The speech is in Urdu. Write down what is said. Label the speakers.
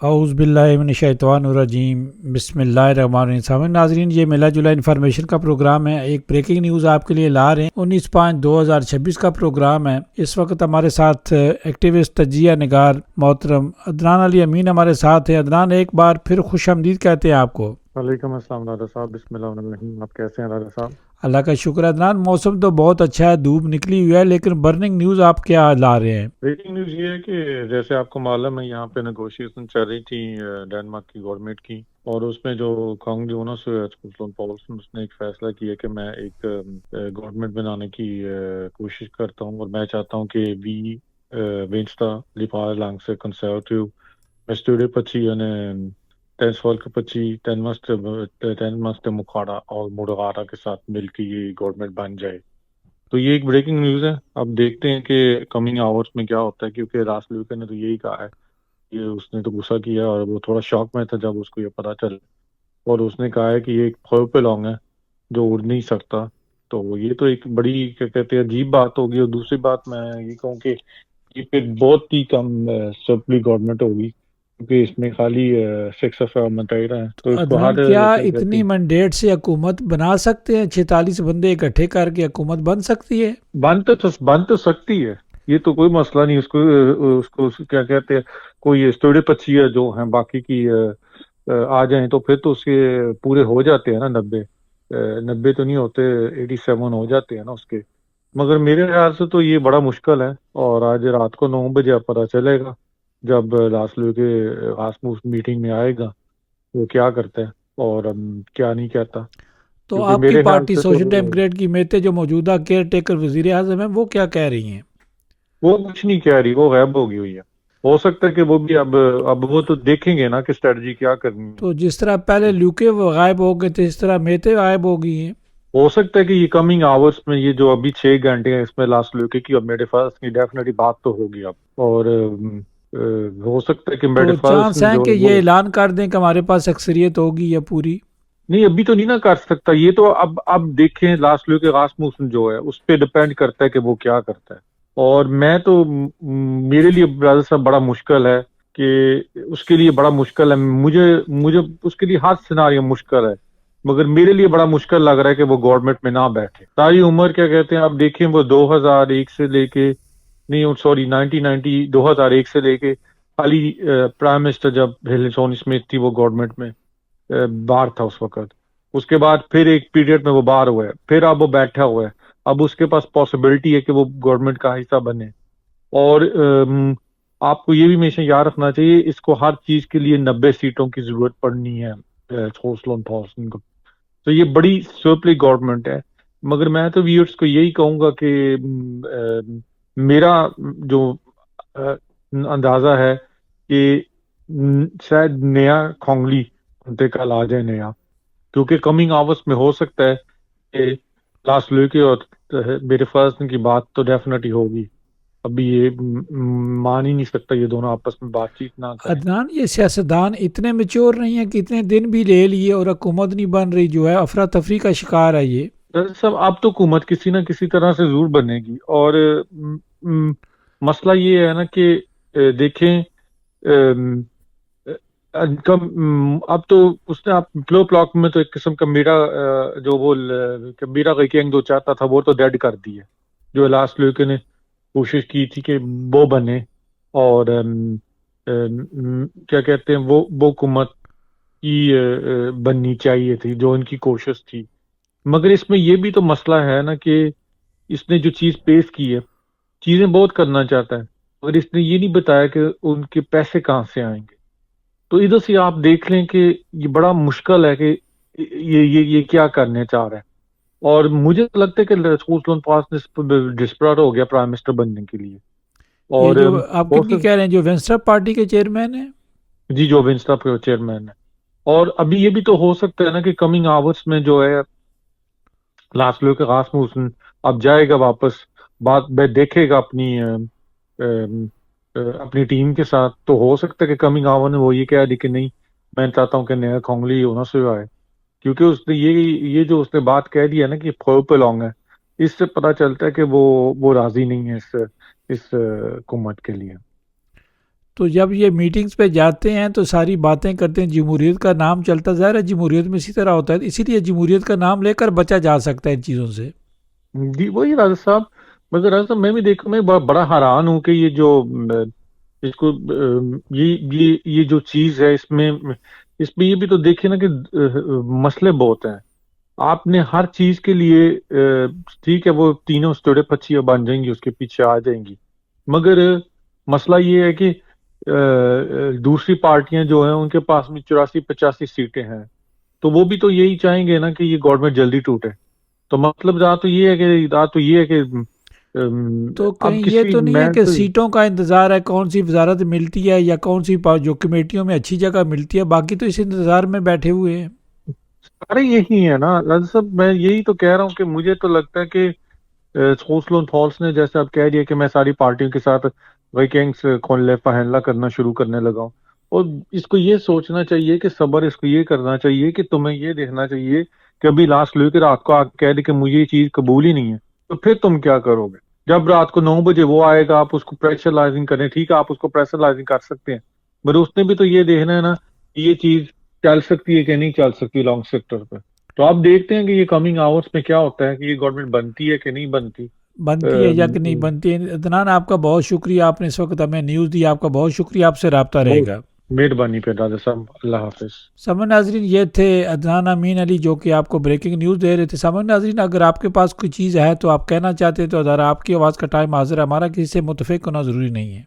Speaker 1: اعوذ باللہ من الشیطان الرجیم، بسم اللہ الرحمن الرحیم۔ سامعین ناظرین، یہ ملا جلا انفارمیشن کا پروگرام ہے۔ ایک بریکنگ نیوز آپ کے لیے لا رہے ہیں۔ 19/5/2026 کا پروگرام ہے۔ اس وقت ہمارے ساتھ ایکٹیوسٹ تجزیہ نگار محترم عدنان علی امین ہمارے ساتھ ہیں۔ عدنان، ایک بار پھر خوش آمدید کہتے ہیں آپ کو۔
Speaker 2: وعلیکم السلام راجہ صاحب، بسم اللہ الرحمن الرحیم۔ آپ کیسے ہیں راجہ صاحب؟
Speaker 1: اللہ کا شکر ہے عدنان، موسم تو بہت اچھا ہے، دھوپ نکلی ہوئی ہے، لیکن برننگ نیوز آپ کیا لا رہے ہیں؟
Speaker 2: بریکنگ نیوز یہ ہے کہ جیسے آپ کو معلوم ہے، یہاں پہ نیگوشیشن چل رہی تھی ڈینمارک کی گورنمنٹ کی، اور اس میں جو کانگ جونس پولسن اس نے ایک فیصلہ کیا کہ میں ایک گورنمنٹ بنانے کی کوشش کرتا ہوں، اور میں چاہتا ہوں کہ وی Venstre Liberale konservativ med støttepartierne Dansk Folkeparti, Danmarks Demokrater اور Moderater کے ساتھ مل کے یہ گورنمنٹ بن جائے۔ تو یہ ایک بریکنگ نیوز ہے۔ اب دیکھتے ہیں کہ کمنگ آورس میں کیا ہوتا ہے، کیونکہ راس لیوکر نے تو یہی کہا ہے کہ اس نے تو غصہ کیا، اور وہ تھوڑا شاک میں تھا جب اس کو یہ پتا چلا، اور اس نے کہا ہے کہ یہ ایک فور پہ لانگ ہے جو اڑ نہیں سکتا۔ تو یہ تو ایک بڑی کیا کہتے ہیں عجیب بات ہوگی۔ اور دوسری بات میں یہ کہوں کہ یہ پھر بہت ہی کم سپلی گورنمنٹ ہوگی، کیونکہ اس میں خالی 6 متحدہ ہیں، تو اس کو
Speaker 1: عدنان،
Speaker 2: ہر
Speaker 1: کیا
Speaker 2: کیا کہتے
Speaker 1: اتنی
Speaker 2: ہیں
Speaker 1: منڈیٹ سے حکومت بنا سکتے ہیں؟ 46 بندے اکٹھے کر کے حکومت بن سکتی ہے؟
Speaker 2: بن تو سکتی ہے، یہ تو کوئی مسئلہ نہیں۔ اس کو کیا کہتے ہیں، کوئی اسٹوڈے پچیا جو ہیں باقی کی آ جائیں تو پھر تو اس کے پورے ہو جاتے ہیں نا، 90 تو نہیں ہوتے، 87 ہو جاتے ہیں نا اس کے۔ مگر میرے خیال سے تو یہ بڑا مشکل ہے، اور آج رات کو 9 بجے پتہ چلے گا جب لاسلو کے آسموس میٹنگ میں آئے گا وہ کیا کرتا ہے اور کیا نہیں کہتا،
Speaker 1: تو
Speaker 2: کیونکہ
Speaker 1: آپ کی
Speaker 2: میرے خیال
Speaker 1: پارٹی
Speaker 2: سے تو
Speaker 1: سوشل ڈیموکریٹ کی میتے جو موجودہ کیئر ٹیکر وزیر اعظم ہیں، وہ کیا کہہ رہی ہیں؟
Speaker 2: وہ کچھ نہیں کہہ رہی، وہ غائب ہوگی ہوئی ہے۔ ہو سکتا ہے کہ وہ بھی اب وہ تو دیکھیں گے نا کہ اسٹریٹجی کیا کرنی ہے۔
Speaker 1: تو جس طرح پہلے لیوکے غائب ہو گئے تھے، اس طرح میتے غائب ہو گئی ہیں۔
Speaker 2: ہو سکتا ہے کہ یہ کمنگ آورس میں یہ جو ابھی 6 گھنٹے ہیں اس میں لاسٹ لوکے کی اور میڈے فرسٹ کی ڈیفینیٹلی بات تو ہوگی اب، اور ہو سکتا ہے کہ میڈے
Speaker 1: تو
Speaker 2: فرسٹ
Speaker 1: چانس ہیں
Speaker 2: جو
Speaker 1: کہ
Speaker 2: وہ
Speaker 1: یہ اعلان کر دیں کہ ہمارے پاس اکثریت ہوگی یا پوری؟
Speaker 2: نہیں، ابھی تو نہیں نا کر سکتا یہ تو۔ اب دیکھیں لاسٹ لوکے غاسموسن جو ہے اس پہ ڈپینڈ کرتا ہے کہ وہ کیا کرتا ہے، اور میں تو میرے لیے برادر صاحب بڑا مشکل ہے کہ اس کے لیے بڑا مشکل ہے، مجھے اس کے لیے ہر سیناریو مشکل ہے، مگر میرے لیے بڑا مشکل لگ رہا ہے کہ وہ گورنمنٹ میں نہ بیٹھے ساری عمر۔ کیا کہتے ہیں، آپ دیکھیں وہ 2001 سے لے کے، نہیں سوری 2001 سے لے کے خالی پرائم منسٹر جب ہیلن سونی اسمتھ تھی وہ گورنمنٹ میں باہر تھا اس وقت، اس کے بعد پھر ایک پیریڈ میں وہ باہر ہوا ہے، پھر اب وہ بیٹھا ہوا ہے، اب اس کے پاس پاسبلٹی ہے کہ وہ گورنمنٹ کا حصہ بنے، اور آپ کو یہ بھی ہمیشہ یاد رکھنا چاہیے اس کو ہر چیز کے لیے 90 سیٹوں کی ضرورت پڑنی ہے چھوسلون تھوسن کو، تو یہ بڑی سوپلی گورنمنٹ ہے۔ مگر میں تو ویورز کو یہی کہوں گا کہ میرا جو اندازہ ہے کہ شاید نیا کھونگلی انتقال آ جائے نیا، کیونکہ کمنگ آورس میں ہو سکتا ہے کہ لاسٹ لوکے اور میرے فرسٹ کی بات تو ڈیفینیٹلی ہوگی۔ ابھی یہ مان ہی نہیں سکتا یہ دونوں آپس میں بات چیت نہ کریں۔
Speaker 1: عدنان، یہ سیاستدان اتنے میچور نہیں ہیں کہ اتنے دن بھی لے لیے اور حکومت نہیں بن رہی، جو ہے افراتفری کا شکار ہے یہ؟
Speaker 2: سب اب تو حکومت کسی نہ کسی طرح سے ضرور بنے گی، اور مسئلہ یہ ہے نا کہ دیکھیں اب تو اس نے پلو پلاک میں تو ایک قسم کا میرا جو وہ میرا ریکینگ جو چاہتا تھا وہ تو ڈیڈ کر دی ہے، جو لاسٹ لوکے نے کوشش کی تھی کہ وہ بنے، اور کیا کہتے ہیں وہ حکومت کی بننی چاہیے تھی جو ان کی کوشش تھی۔ مگر اس میں یہ بھی تو مسئلہ ہے نا کہ اس نے جو چیز پیش کی ہے، چیزیں بہت کرنا چاہتا ہے، مگر اس نے یہ نہیں بتایا کہ ان کے پیسے کہاں سے آئیں گے۔ تو ادھر سے آپ دیکھ لیں کہ یہ بڑا مشکل ہے کہ یہ کیا کرنے چاہ رہا ہے، اور مجھے تو لگتا ہے کہ چھوسلون پاس ڈسپرٹ ہو گیا پرائم منسٹر بننے کے لیے،
Speaker 1: یہ
Speaker 2: اور
Speaker 1: جو آپ کن کی کہہ رہے ہیں، جو وینسٹر پارٹی کے چیئرمین ہیں؟
Speaker 2: جی جو ونسٹا چیئرمین ہے، اور ابھی یہ بھی تو ہو سکتا ہے نا کہ کمنگ آورس میں جو ہے لاسٹ لو کے غاسموسن اب جائے گا واپس، بات دیکھے گا اپنی ٹیم کے ساتھ، تو ہو سکتا ہے کہ کمنگ آور نے وہ یہ کہہ دی کہ نہیں، میں چاہتا ہوں کہ نیا کھونگلی ہونا سے آئے، کیونکہ اس نے یہ جو اس نے بات کہہ دی ہے نا کہ فور پہ لانگ ہے، اس سے پتہ چلتا ہے کہ وہ راضی نہیں ہے اس حکومت کے لیے۔
Speaker 1: تو جب یہ میٹنگز پہ جاتے ہیں تو ساری باتیں کرتے ہیں، جمہوریت کا نام چلتا، ظاہر ہے جمہوریت میں اسی طرح ہوتا ہے، اسی لیے جمہوریت کا نام لے کر بچا جا سکتا ہے ان چیزوں سے۔
Speaker 2: جی وہی راجہ صاحب، مگر راجہ صاحب میں بھی دیکھوں، میں بڑا حیران ہوں کہ یہ جو اس کو یہ جو چیز ہے، اس میں یہ بھی تو دیکھیں نا کہ مسئلے بہت ہیں۔ آپ نے ہر چیز کے لیے ٹھیک ہے وہ تینوں سٹوڑے پچیاں بن جائیں گی، اس کے پیچھے آ جائیں گی، مگر مسئلہ یہ ہے کہ دوسری پارٹیاں جو ہیں ان کے پاس میں 84-85 سیٹیں ہیں، تو وہ بھی تو یہی چاہیں گے نا کہ یہ گورنمنٹ جلدی ٹوٹے۔ تو مطلب تو یہ ہے کہ
Speaker 1: تو
Speaker 2: اب
Speaker 1: کہیں یہ
Speaker 2: کسی
Speaker 1: تو نہیں ہے
Speaker 2: میں
Speaker 1: کہ
Speaker 2: تو
Speaker 1: سیٹوں کا انتظار ہے، کون سی وزارت ملتی ہے یا کون سی جو کمیٹیوں میں اچھی جگہ ملتی ہے، باقی تو اس انتظار میں بیٹھے ہوئے ہیں۔
Speaker 2: سارے یہی ہے نا راجہ صاحب، میں یہی تو کہہ رہا ہوں کہ مجھے تو لگتا ہے کہ سوسلون تھالس نے جیسے آپ کہہ دیا کہ میں ساری پارٹیوں کے ساتھ ویکنگس کھولنے فہنلا کرنا شروع کرنے لگا ہوں، اور اس کو یہ سوچنا چاہیے کہ صبر، اس کو یہ کرنا چاہیے کہ تمہیں یہ دیکھنا چاہیے کہ ابھی لاسٹ لے کے رات کو کہہ دے کہ مجھے یہ چیز قبول ہی نہیں ہے، تو پھر تم کیا کرو گے؟ جب رات کو 9 بجے وہ آئے گا، آپ اس کو پریشرائزنگ کریں، ٹھیک ہے آپ اس کو پریشرائزنگ کر سکتے ہیں، مگر اس نے بھی تو یہ دیکھنا ہے نا کہ یہ چیز چل سکتی ہے کہ نہیں چل سکتی لانگ سیکٹر پہ۔ تو آپ دیکھتے ہیں کہ یہ کمنگ آورس میں کیا ہوتا ہے کہ یہ گورنمنٹ بنتی ہے کہ نہیں بنتی۔
Speaker 1: بنتی ہے یا کہ نہیں بنتی ہے۔ عدنان آپ کا بہت شکریہ، آپ نے اس وقت ہمیں نیوز دی، آپ کا بہت شکریہ، آپ سے رابطہ رہے
Speaker 2: بہت
Speaker 1: گا۔
Speaker 2: مہربانی پہ راجہ صاحب، اللہ حافظ۔
Speaker 1: سامعین ناظرین، یہ تھے عدنان امین علی جو کہ آپ کو بریکنگ نیوز دے رہے تھے۔ سامعین ناظرین، اگر آپ کے پاس کوئی چیز ہے تو آپ کہنا چاہتے ہیں تو ذرا آپ کی آواز کا ٹائم حاضر ہے، ہمارا کسی سے متفق ہونا ضروری نہیں ہے۔